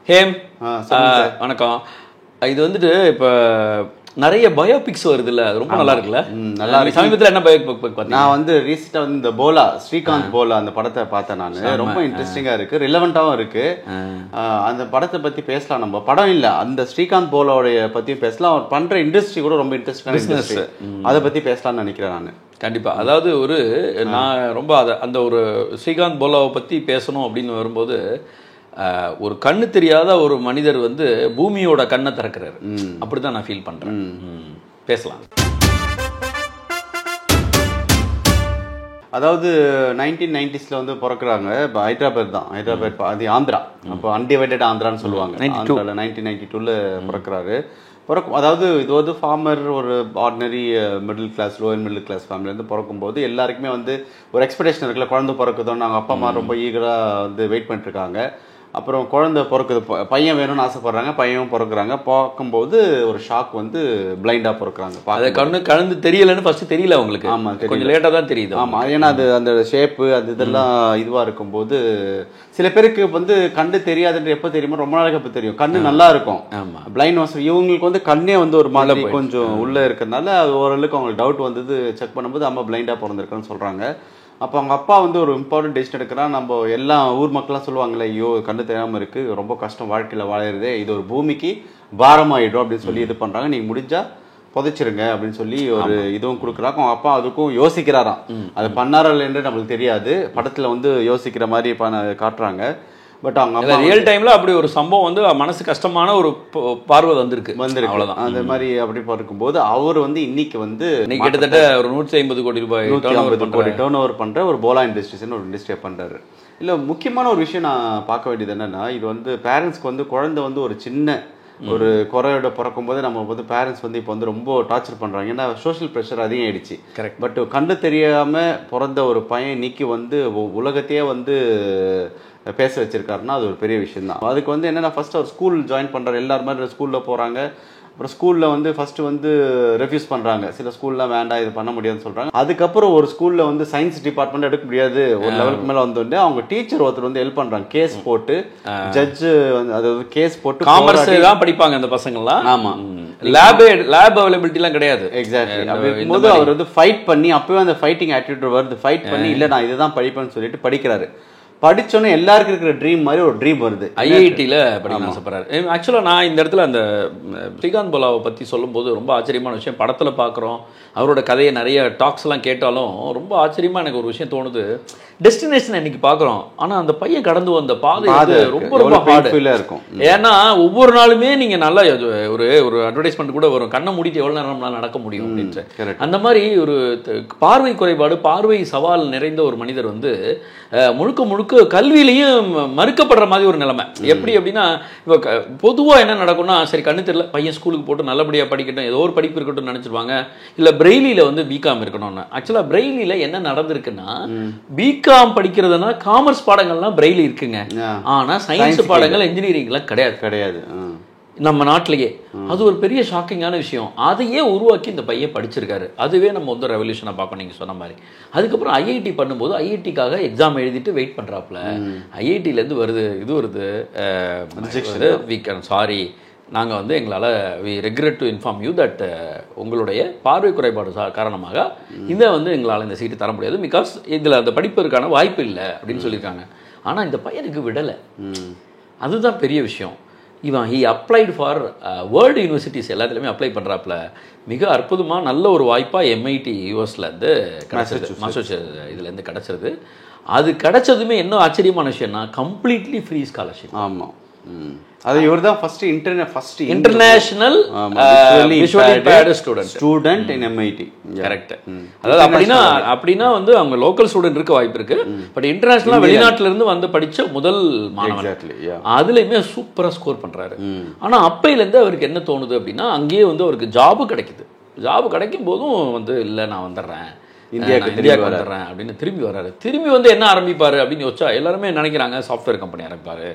Ham வணக்கம். இது வந்துட்டு இப்போ நிறைய பயோபிக்ஸ் வருது இல்ல, ரொம்ப நல்லா இருக்குல்ல. நல்லா இருக்கு. சமீபத்தில் என்ன பயோபிக் பார்த்தீங்க? நான் வந்து ரீசெண்டாக வந்து இந்த போலா, ஸ்ரீகாந்த் போலா அந்த படத்தை பார்த்தேன் நான். ரொம்ப இன்ட்ரெஸ்டிங்காக இருக்கு, ரிலவெண்ட்டாகவும் இருக்கு. அந்த படத்தை பற்றி பேசலாம். நம்ம படம் இல்லை, அந்த ஸ்ரீகாந்த் போலாவுடைய பற்றி பேசலாம். அவர் பண்ற இண்டஸ்ட்ரி கூட ரொம்ப இன்ட்ரெஸ்டிங்கான பிசினஸ், அதை பற்றி பேசலாம்னு நினைக்கிறேன் நான். கண்டிப்பாக. அதாவது நான் ரொம்ப அந்த ஒரு ஸ்ரீகாந்த் போலாவை பற்றி பேசணும் அப்படின்னு வரும்போது, ஒரு கண்ணு தெரியாத ஒரு மனிதர் வந்து பூமியோட கண்ணை திறக்கிறாரு. அப்படிதான் நான் ஃபீல் பண்றேன். பேசலாம். அதாவது 1990s வந்து பிறக்கிறாங்க. இப்போ ஹைதராபாத் தான், ஹைதராபாத் அது ஆந்திரா. அப்போ அன்டிவைடட் ஆந்திரான்னு சொல்லுவாங்க. 1992 பிறக்கிறாரு. அதாவது இது வந்து ஃபார்மர், ஒரு ordinary middle class, lower middle class ஃபேமிலியிலேருந்து பிறக்கும்போது எல்லாருக்குமே வந்து ஒரு எக்ஸ்பெக்டேஷன் இருக்குல்ல, குழந்தை பிறக்குதோன்னு. நாங்கள் அப்பா அம்மா ரொம்ப ஈகராக வந்து வெயிட் பண்ணிட்டுருக்காங்க. அப்புறம் குழந்தை பிறக்குது, பையன் வேணும்னு ஆசைப்படுறாங்க, பையனும் பிறக்குறாங்க. பார்க்கும்போது ஒரு ஷாக் வந்து பிளைண்டாக பிறக்குறாங்க. அதை கலந்து தெரியலன்னு ஃபர்ஸ்ட் தெரியல அவங்களுக்கு. ஆமாம், கொஞ்சம் லேட்டாக தான் தெரியுது. ஆமாம், ஏன்னா அது அந்த ஷேப்பு அது இதெல்லாம் இதுவாக இருக்கும்போது சில பேருக்கு வந்து கண்ணு தெரியாதுன்ற எப்போ தெரியுமோ, ரொம்ப நாளைக்கு அப்போ தெரியும். கண்ணு நல்லா இருக்கும். ஆமாம், பிளைண்ட் வாஸ். இவங்களுக்கு வந்து கண்ணே வந்து ஒரு மாதிரி கொஞ்சம் உள்ளே இருக்கிறதுனால அது ஓரளவுக்கு அவங்களுக்கு டவுட் வந்தது. செக் பண்ணும்போது அம்மா பிளைண்டாக பிறந்திருக்குன்னு சொல்கிறாங்க. அப்போ அவங்க அப்பா வந்து ஒரு இம்பார்ட்டன்ட் டெசிஷன் எடுக்கிறான். நம்ம எல்லாம் ஊர் மக்கள்லாம் சொல்லுவாங்களே, ஐயோ கண்ணு தெரியாமல் இருக்குது, ரொம்ப கஷ்டம் வாழ்க்கையில் வாழறதே, இது ஒரு பூமிக்கு பாரமாயிடும் அப்படின்னு சொல்லி இது பண்ணுறாங்க. நீங்கள் முடிஞ்சால் புதைச்சிருங்க அப்படின்னு சொல்லி ஒரு இதுவும் கொடுக்குறாங்க. அவங்க அப்பா அதுக்கும் யோசிக்கிறாராம். அது பண்ணாரல் என்று நம்மளுக்கு தெரியாது, படத்தில் வந்து யோசிக்கிற மாதிரி காட்டுறாங்க. பட் அவங்க ரியல் டைம்ல அப்படி ஒரு சம்பவம் வந்து மனசு கஷ்டமான ஒரு பார்வை வந்திருக்கு. அவ்வளவுதான். அந்த மாதிரி அப்படி பார்க்கும்போது அவர் வந்து இன்னைக்கு வந்து கிட்டத்தட்ட ஒரு 150 கோடி ரூபாய் 150 கோடி டர்ன் ஓவர் பண்ற ஒரு போலா இண்டஸ்ட்ரீஸ்னு ஒரு இண்டஸ்ட்ரியை பண்றாரு. இல்ல, முக்கியமான ஒரு விஷயம் நான் பார்க்க வேண்டியது என்னன்னா, இது வந்து பேரண்ட்ஸ்க்கு வந்து குழந்தை வந்து ஒரு சின்ன ஒரு குறையோட பிறக்கும் போது நம்ம வந்து பேரண்ட்ஸ் வந்து இப்போ வந்து ரொம்ப டார்ச்சர் பண்றாங்க. ஏன்னா சோஷியல் ப்ரெஷர் அதிகம் ஆயிடுச்சு. பட் கண்ணு தெரியாம பிறந்த ஒரு பையன் இன்னைக்கு வந்து உலகத்தையே வந்து பேச வச்சிருக்காருன்னா அது ஒரு பெரிய விஷயம் தான். அதுக்கு வந்து என்னன்னா, ஃபர்ஸ்ட் அவர் ஸ்கூல் ஜாயின் பண்றாரு. எல்லாரும் மாதிரி ஸ்கூல்ல போறாங்க. அப்புறம் ஸ்கூல்ல வந்து ஃபர்ஸ்ட் வந்து ரெஃப்யூஸ் பண்றாங்க. சில ஸ்கூல்லாம் வேண்டாம், இது பண்ண முடியாதுன்னு சொல்றாங்க. அதுக்கப்புறம் ஒரு ஸ்கூல்ல வந்து சயின்ஸ் டிபார்ட்மெண்ட் எடுக்க முடியாது, ஒரு லெவலுக்கு மேல வந்து அவங்க டீச்சர் ஒருத்தர் வந்து ஹெல்ப் பண்றாங்க. கேஸ் போட்டு ஜட்ஜ் வந்து அதாவது கேஸ் போட்டு காமர்ஸ் தான் படிப்பாங்க அந்த பசங்கள்லாம். ஆமா, லேப் அவைலபிலிட்டி எல்லாம் கிடையாது. எக்ஸாக்ட்லி. அப்படி இருக்கும்போது அவர் வந்து ஃபைட் பண்ணி, அப்பவே அந்த ஃபைட்டிங் ஆட்டிடியூட் வருது. ஃபைட் பண்ணி இல்ல நான் இதுதான் படிப்பேன்னு சொல்லிட்டு படிக்கிறாரு. படிச்சோன்னே எல்லாருக்கும் இருக்கிற ட்ரீம் மாதிரி ஒரு ட்ரீம் வருது. ஐஐடியில் படிக்க ஆசைப்படுறாரு. ஆக்சுவலாக நான் இந்த இடத்துல அந்த ஸ்ரீகாந்த் போலாவை பற்றி சொல்லும்போது ரொம்ப ஆச்சரியமான விஷயம், படத்தில் பார்க்குறோம், அவரோட கதையை நிறைய டாக்ஸ்லாம் கேட்டாலும் ரொம்ப ஆச்சரியமாக எனக்கு ஒரு விஷயம் தோணுது. டெஸ்டினேஷன் இன்னைக்கு பார்க்குறோம், ஆனால் அந்த பையன் கடந்து வந்த பாதை ரொம்ப ரொம்ப ஹார்டாக இருக்கும். ஏன்னா ஒவ்வொரு நாளுமே நீங்கள் நல்லா ஒரு அட்வர்டைஸ்மெண்ட் கூட வரும், கண்ணை மூடிட்டு எவ்வளோ நேரம் நடக்க முடியும் அப்படின்ட்டு. அந்த மாதிரி ஒரு பார்வை குறைபாடு, பார்வை சவால் நிறைந்த ஒரு மனிதர் வந்து முழுக்க முழுக்க கல்வியிலையும் மறுக்கப்படுற மாதிரி ஒரு நிலைமை. எப்படி அப்படின்னா, இப்போ பொதுவாக என்ன நடக்கும்னா, சரி கண்ணு தெரியல பையன் ஸ்கூலுக்கு போட்டு நல்லபடியாக படிக்கட்டும், ஏதோ ஒரு படிப்பு இருக்கட்டும் நினச்சிருவாங்க. இல்லை பிரெய்லியில் வந்து பிகாம் இருக்கணும்னு. ஆக்சுவலாக பிரெய்லியில் என்ன நடந்திருக்குன்னா, பிகாம் படிக்கிறதுனா காமர்ஸ் பாடங்கள்லாம் பிரெய்லி இருக்குங்க, ஆனால் சயின்ஸ் பாடங்கள் இன்ஜினியரிங்லாம் கிடையாது நம்ம நாட்டிலேயே. அது ஒரு பெரிய ஷாக்கிங்கான விஷயம். அதையே உருவாக்கி இந்த பையன் படிச்சிருக்காரு. அதுவே நம்ம வந்து ரெவல்யூஷனாக பார்க்கணும் நீங்கள் சொன்ன மாதிரி. அதுக்கப்புறம் ஐஐடி பண்ணும்போது ஐஐடிக்காக எக்ஸாம் எழுதிட்டு வெயிட் பண்ணுறாப்புல, ஐஐடியிலேருந்து வருது சாரி, நாங்கள் வந்து எங்களால் we regret to inform you that உங்களுடைய பார்வை குறைபாடு காரணமாக இதை வந்து எங்களால் இந்த சீட்டு தர முடியாது, பிகாஸ் இதில் அந்த படிப்பதற்கான வாய்ப்பு இல்லை அப்படின்னு சொல்லியிருக்காங்க. ஆனால் இந்த பையனுக்கு விடலை. அதுதான் பெரிய விஷயம். இவன் he applied for world universities எல்லாத்துலேயுமே அப்ளை பண்ணுறாப்புல. மிக அற்புதமாக நல்ல ஒரு வாய்ப்பாக எம்ஐடி யூஎஸ்லேருந்து கிடச்சிருது, மாசச்சூசெட்ஸ் இதுலேருந்து கிடச்சிருது. அது கிடைச்சதுமே என்ன ஆச்சரியமான விஷயம்னா, கம்ப்ளீட்லி ஃப்ரீ ஸ்காலர்ஷிப். ஆமாம், அது இவர்தான் first international visually impaired student இன் எம்ஐடி. கரெக்ட். அதாவது அப்படின்னா வந்து அவங்க லோக்கல் ஸ்டூடெண்ட் இருக்க வாய்ப்பு இருக்கு, பட் இன்டர்நேஷனலா வெளிநாட்டுல இருந்து வந்து படிச்ச முதல் மாணவன். அதுலயுமே சூப்பரா ஸ்கோர் பண்றாரு. ஆனா அப்பையில இருந்து அவருக்கு என்ன தோணுது அப்படின்னா, அங்கேயே வந்து அவருக்கு ஜாபு கிடைக்குது. ஜாபு கிடைக்கும் போதும் வந்து இல்லை நான் வந்துடுறேன், இந்தியாவுக்கு வந்துடுறேன் அப்படின்னு திரும்பி வர்றாரு. திரும்பி வந்து என்ன ஆரம்பிப்பாரு அப்படின்னு யோசிச்சா எல்லாருமே நினைக்கிறாங்க சாஃப்ட்வேர் கம்பெனி ஆரம்பிப்பாரு,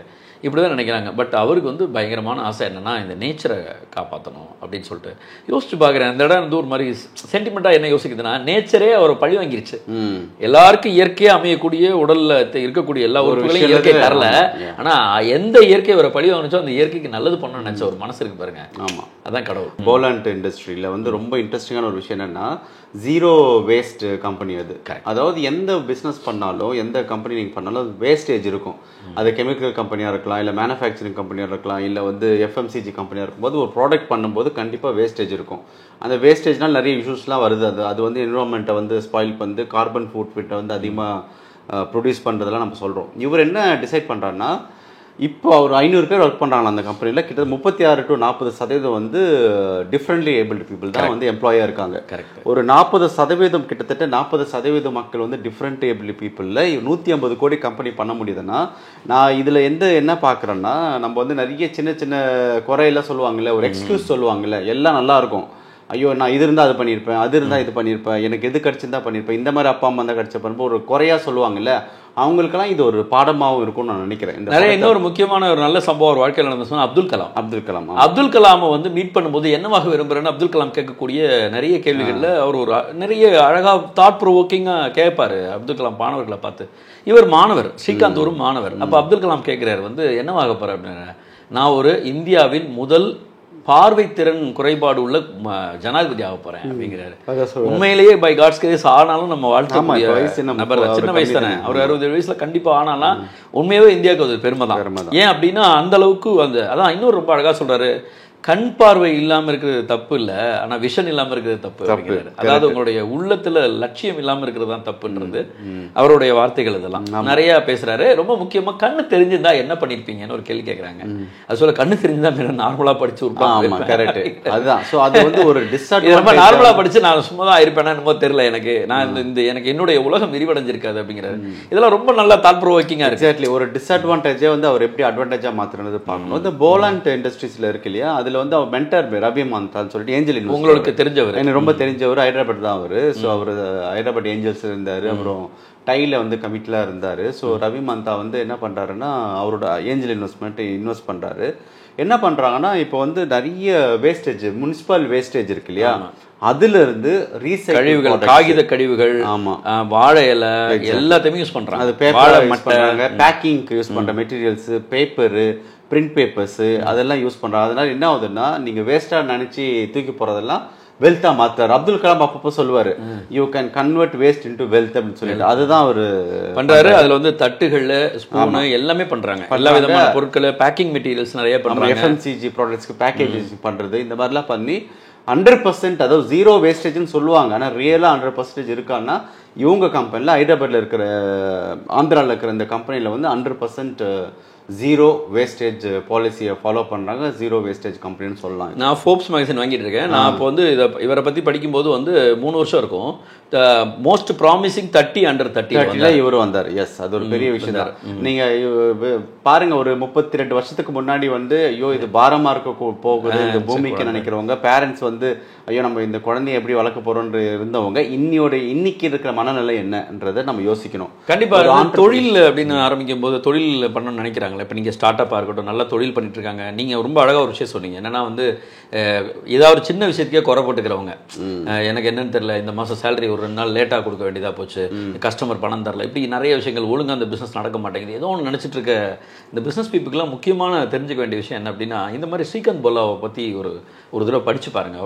இப்படி தான் நினைக்கிறாங்க. பட் அவருக்கு வந்து பயங்கரமான ஆசை என்னென்னா இந்த நேச்சரை காப்பாற்றணும் அப்படின்னு சொல்லிட்டு யோசிச்சு பார்க்குறேன். அந்த இடம் வந்து ஒரு மாதிரி சென்டிமெண்ட்டாக என்ன யோசிக்குதுன்னா, நேச்சரே அவரை பழி வாங்கிருச்சு. எல்லாருக்கும் இயற்கையாக அமையக்கூடிய உடலில் இருக்கக்கூடிய எல்லா உறுப்புகளையும் இயற்கை தரல. ஆனால் எந்த இயற்கை அவரை பழி வாங்கிச்சோ அந்த இயற்கைக்கு நல்லது பண்ணணும்னு நினச்ச ஒரு மனசு இருக்கு பாருங்க. ஆமாம், அதான் கடவுள். போலாண்ட் இண்டஸ்ட்ரியில் வந்து ரொம்ப இன்ட்ரெஸ்டிங்கான ஒரு விஷயம் என்னென்னா, ஜீரோ வேஸ்ட் கம்பெனி அது. அதாவது எந்த பிஸ்னஸ் பண்ணாலும் எந்த கம்பெனி நீங்கள் பண்ணாலும் வேஸ்டேஜ் இருக்கும். அது கெமிக்கல் கம்பெனியாக இருக்கலாம், இல்லை மேனுஃபேக்சரிங் கம்பெனியாக இருக்கலாம், இல்லை வந்து எஃப்எம்சிஜி கம்பெனியாக இருக்கும்போது ஒரு ப்ராடக்ட் பண்ணும்போது கண்டிப்பாக வேஸ்டேஜ் இருக்கும். அந்த வேஸ்டேஜ்னால் நிறைய இஷ்யூஸ்லாம் வருது. அது வந்து என்விரான்மெண்ட்டை வந்து ஸ்பாயில் பண்ணி கார்பன் ஃபுட் பிரிண்ட்டை வந்து அதிகமாக ப்ரொடியூஸ் பண்ணுறதெல்லாம் நம்ம சொல்கிறோம். இவர் என்ன டிசைட் பண்ணுறாருன்னா, இப்போ அவர் 500 பேர் ஒர்க் பண்ணுறாங்க அந்த கம்பெனியில். கிட்டத்தட்ட 36 to 40% வந்து டிஃப்ரெண்ட்லி ஏபிள்டு பீப்புள் தான் வந்து எம்ப்ளாயாக இருக்காங்க. ஒரு 40% கிட்டத்தட்ட 40% மக்கள் வந்து டிஃப்ரெண்ட் ஏபிள்டு பீப்புளில் 150 கோடி கம்பெனி பண்ண முடியுதுன்னா, நான் இதில் என்ன பார்க்குறேன்னா, நம்ம வந்து நிறைய சின்ன சின்ன குறையெல்லாம் சொல்லுவாங்கல்ல, ஒரு எக்ஸ்கியூஸ் சொல்லுவாங்கல்ல, எல்லாம் நல்லாயிருக்கும். ஐயோ நான் இது இருந்தால் அது பண்ணியிருப்பேன், அது இருந்தால் இது பண்ணியிருப்பேன், எனக்கு எது கிடச்சிருந்தா பண்ணியிருப்பேன், இந்த மாதிரி அப்பா அம்மா தான் கிடச்ச பண்ணும்போது ஒரு குறையாக சொல்லுவாங்கல்ல, அவங்களுக்கெல்லாம் இது ஒரு பாடமாகவும் இருக்கும்னு நான் நினைக்கிறேன். நிறைய இன்னொரு முக்கியமான ஒரு நல்ல சம்பவம் ஒரு வாழ்க்கையில் நடந்து சொன்னால் அப்துல் கலாமை வந்து மீட் பண்ணும்போது என்னவாக விரும்புகிறேன்னு அப்துல் கலாம் கேட்கக்கூடிய நிறைய கேள்விகளில் அவர் ஒரு நிறைய அழகாக தாட் ப்ரொவோக்கிங்காக கேட்பார். அப்துல் கலாம் மாணவர்களை பார்த்து, இவர் மாணவர், ஸ்ரீகாந்த் ஒரு மாணவர். அப்போ அப்துல் கலாம் கேட்குறாரு வந்து என்னவாக போகிற அப்படின்னு, நான் ஒரு இந்தியாவின் முதல் பார்வை திறன் குறைபாடு உள்ள ஜனாதிபதி ஆக போறேன் அப்படிங்கிறாரு. உண்மையிலேயே பை காட்ஸ் கிரேஸ் ஆனாலும் நம்ம வாழ்க்கை நபர் சின்ன வயசு தானே, அவர் 67 வயசுல கண்டிப்பா ஆனாலும் உண்மையாவே இந்தியாவுக்கு அது பெருமை தான். ஏன் அப்படின்னா அந்த அளவுக்கு அதான் இன்னொரு ரொம்ப அழகா சொல்றாரு, கண் பார்வை இல்லாம இருக்கிறது தப்பு இல்ல, ஆனா விஷன் இல்லாம இருக்கிறது தப்பு அப்படிங்கிறாரு. அதாவது உங்களுடைய உள்ளத்துல லட்சியம் இல்லாம இருக்கிறது தான் தப்புன்றது அவருடைய வார்த்தைகள். இதெல்லாம் நிறைய பேசுறாரு. ரொம்ப முக்கியமா கண்ணு தெரிஞ்சிருந்தா என்ன பண்ணிருப்பீங்கன்னு ஒரு கேள்வி கேட்கறாங்க. அது சொல்ல கண்ணு தெரிஞ்சுதான் நார்மலா படிச்சு ரொம்ப நார்மலா படிச்சு நான் சும்மா தான் இருப்பேன்னா என்னமோ தெரியல எனக்கு, நான் எனக்கு என்னுடைய உலகம் விரிவடைஞ்சிருக்காது அப்படிங்கிறாரு. இதெல்லாம் ரொம்ப நல்லா தாட் ப்ரோவோக்கிங்கா இருக்கு. ஒரு டிஸ்அட்வான்டேஜே வந்து அவர் எப்படி அட்வான்டேஜா மாத்துறது பார்க்கணும். இந்த போலாண்ட் இண்டஸ்ட்ரீஸ்ல இருக்கு இல்லையா, அதுல வந்து அவர் மென்டர் ரவி மந்தான்னு சொல்லிட்டு ஏஞ்சல் இன்வெஸ்டர், உங்களுக்கு தெரிஞ்சவர், எனக்கு ரொம்ப தெரிஞ்சவர், ஹைதராபாத் தான் அவரு. ஸோ அவர் ஹைதராபாத் ஏஞ்சல்ஸ் இருந்தாரு, அப்புறம் டைல வந்து கமிட்டில இருந்தாரு. ஸோ ரவி மந்தா வந்து என்ன பண்றாருன்னா, அவரோட ஏஞ்சல் இன்வெஸ்ட் பண்றாரு. என்ன பண்றாங்கன்னா, இப்போ வந்து நிறைய வேஸ்டேஜ், முனிசிபல் வேஸ்டேஜ் இருக்கு இல்லையா, அதுல இருந்து கழிவுகள், காகித கழிவுகள், ஆமா வாழை இலை எல்லாத்தையுமே யூஸ் பண்றாங்க. அது பேப்பர் யூஸ் பண்றாங்க, பேக்கிங்க்கு யூஸ் பண்ற மெட்டீரியல்ஸ், பேப்பரு, பிரிண்ட் பேப்பர்ஸ் அதெல்லாம் யூஸ் பண்றாங்க. அதனால என்ன ஆகுதுன்னா, நீங்க வேஸ்டா நினைச்சு தூக்கி போறதெல்லாம் வெல்த்தா மாத்தாரு. அப்துல் கலாம் அப்பப்போ சொல்லுவாரு, you can convert waste into wealth அப்படின்னு சொல்லிட்டு அதுதான் அவரு பண்றாரு. அதுல வந்து தட்டுகள், ஸ்பூன் எல்லாமே பண்றாங்க, எல்லா விதமான பொருட்கள், பேக்கிங் மெட்டீரியல்ஸ் நிறைய பண்றாங்க. எஃப்எம்சிஜி ப்ராடக்ட்ஸ்க்கு பேக்கேஜிங் பண்றது, இந்த மாதிரிலாம் பண்ணி 100%, அதாவது ஜீரோ வேஸ்டேஜ்னு சொல்லுவாங்க. ஆனால் ரியலாக 100% இருக்கான்னா இவங்க கம்பெனியில், ஹைதராபாத்தில் இருக்கிற, ஆந்திராவில் இருக்கிற இந்த கம்பெனியில் வந்து 100% ஜீரோ வேஸ்டேஜ் பாலிசியை ஃபாலோ பண்ணுறாங்க. ஜீரோ வேஸ்டேஜ் கம்பெனின்னு சொல்லலாம். நான் ஃபோர்ப்ஸ் மேகசின் வாங்கிட்டு இருக்கேன். நான் இப்போ வந்து இவரை பற்றி படிக்கும்போது வந்து 3 வருஷம் இருக்கும். மோஸ்ட் ப்ராமிசிங் 30 அண்டர் 30 இவர் வந்தார். எஸ், அது ஒரு பெரிய விஷயம் தான். நீங்கள் பாருங்க, ஒரு 32 வருஷத்துக்கு முன்னாடி வந்து ஐயோ இது பாரமாக இருக்க போகுது இந்த பூமிக்கு நினைக்கிறவங்க, பேரண்ட்ஸ் வந்து ஐயோ நம்ம இந்த குழந்தைய எப்படி வளர்க்க போறோம்னு இருந்தவங்க இன்னைக்கு இருக்கிற மனநிலை என்னன்றதை நம்ம யோசிக்கணும். கண்டிப்பாக தொழில் அப்படின்னு ஆரம்பிக்கும் போது தொழில் பண்ணணும்னு நினைக்கிறாங்க. இப்போ நீங்கள் ஸ்டார்ட் அப்பாக இருக்கட்டும், நல்ல தொழில் பண்ணிட்டு இருக்காங்க. நீங்கள் ரொம்ப அழகாக ஒரு விஷயம் சொன்னீங்க, என்னன்னா வந்து ஏதாவது ஒரு சின்ன விஷயத்துக்கே குறை போட்டுக்கிறவங்க, எனக்கு என்னன்னு தெரியல, இந்த மாதம் சேலரி ஒரு 2 நாள் லேட்டாக கொடுக்க வேண்டியதாக போச்சு, கஸ்டமர் பணம் தரல, இப்படி நிறைய விஷயங்கள் ஒழுங்காக அந்த பிஸ்னஸ் நடக்க மாட்டேங்குது, ஏதோ ஒன்று நினச்சிட்டு இருக்க இந்த பிஸ்னஸ் பீப்புக்கெல்லாம் முக்கியமான தெரிஞ்சுக்க வேண்டிய விஷயம் என்ன அப்படின்னா, இந்த மாதிரி ஸ்ரீகாந்த் போலாவை பற்றி ஒரு தடவை படிச்சு பாருங்க.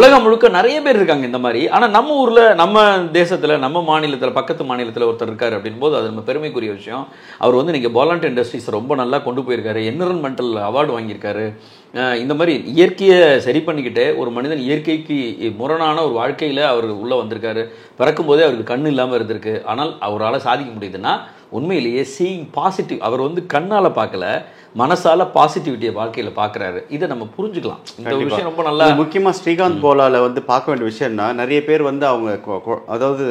உலகம் முழுக்க நிறைய பேர் இருக்காங்க இந்த மாதிரி. ஆனால் நம்ம ஊரில், நம்ம தேசத்தில், நம்ம மாநிலத்தில், பக்கத்து மாநிலத்தில் ஒருத்தர் இருக்காரு அப்படின் போது அது நம்ம பெருமைக்குரிய விஷயம். அவர் வந்து நீங்கள் போலாண்ட் இண்டஸ்ட்ரீஸ் ரொம்ப நல்லா கொண்டு போயிருக்காரு, என்விரான்மெண்டல் அவார்டு வாங்கியிருக்காரு. இந்த மாதிரி இயற்கையை சரி பண்ணிக்கிட்டு ஒரு மனிதன் இயற்கைக்கு முரணான ஒரு வாழ்க்கையில் அவர் உள்ளே வந்திருக்காரு. பிறக்கும் போதே அவருக்கு கண் இல்லாமல் இருந்திருக்கு. ஆனால் அவரால் சாதிக்க முடியுதுன்னா உண்மையிலேயே சீயிங் பாசிட்டிவ், அவர் வந்து கண்ணால் பார்க்கல, மனசால பாசிட்டிவிட்டியை வாழ்க்கையில் பார்க்குறாரு. இதை நம்ம புரிஞ்சுக்கலாம். இந்த விஷயம் ரொம்ப நல்லா. முக்கியமாக ஸ்ரீகாந்த் போலாவில் வந்து பார்க்க வேண்டிய விஷயம்னா, நிறைய பேர் வந்து அவங்க அதாவது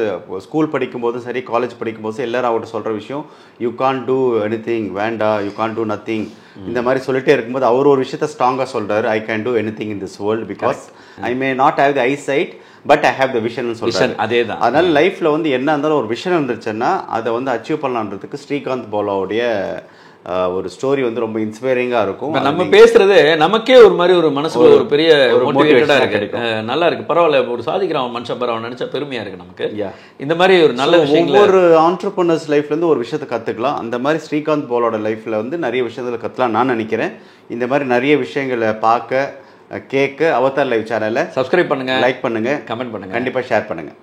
ஸ்கூல் படிக்கும்போதும் சரி, காலேஜ் படிக்கும்போது எல்லாரும் அவர்கிட்ட சொல்கிற விஷயம், you can do anything, வேண்டா, யூ கான் டூ நத்திங், இந்த மாதிரி சொல்லிட்டே இருக்கும்போது அவர் ஒரு விஷயத்த ஸ்ட்ராங்காக சொல்கிறாரு, I can do anything in this world because I may not have the eyesight but I have the vision சொல்கிறாரு. அதே தான். அதனால லைஃப்பில் வந்து என்ன இருந்தாலும் ஒரு விஷன் இருந்துச்சுன்னா அதை வந்து அச்சீவ் பண்ணலான்றதுக்கு ஸ்ரீகாந்த் போலாவுடைய ஒரு ஸ்டோரி வந்து ரொம்ப இன்ஸ்பைரிங்காக இருக்கும். இப்ப நம்ம பேசுறது நமக்கே ஒரு மாதிரி ஒரு மனசுல ஒரு பெரிய மோட்டிவேட்டடா இருக்கு. நல்லா இருக்கு, பரவாயில்ல, ஒரு சாதிக்கிறான் மனுஷன் பரவாயில்ல நினைச்சா பெருமையா இருக்கு நமக்கு. இந்த மாதிரி ஒரு நல்ல விஷயங்கள் ஒவ்வொரு ஆண்டர்பிரினர்ஸ் லைஃப்ல இருந்து ஒரு விஷயத்தை கத்துக்கலாம். அந்த மாதிரி ஸ்ரீகாந்த் போலோட லைஃப்ல வந்து நிறைய விஷயத்துல கத்துக்கலாம் நான் நினைக்கிறேன். இந்த மாதிரி நிறைய விஷயங்களை பார்க்க கேட்க அவதார் லைவ் சேனலை சப்ஸ்கிரைப் பண்ணுங்க, லைக் பண்ணுங்க, கமெண்ட் பண்ணுங்க, கண்டிப்பா ஷேர் பண்ணுங்க.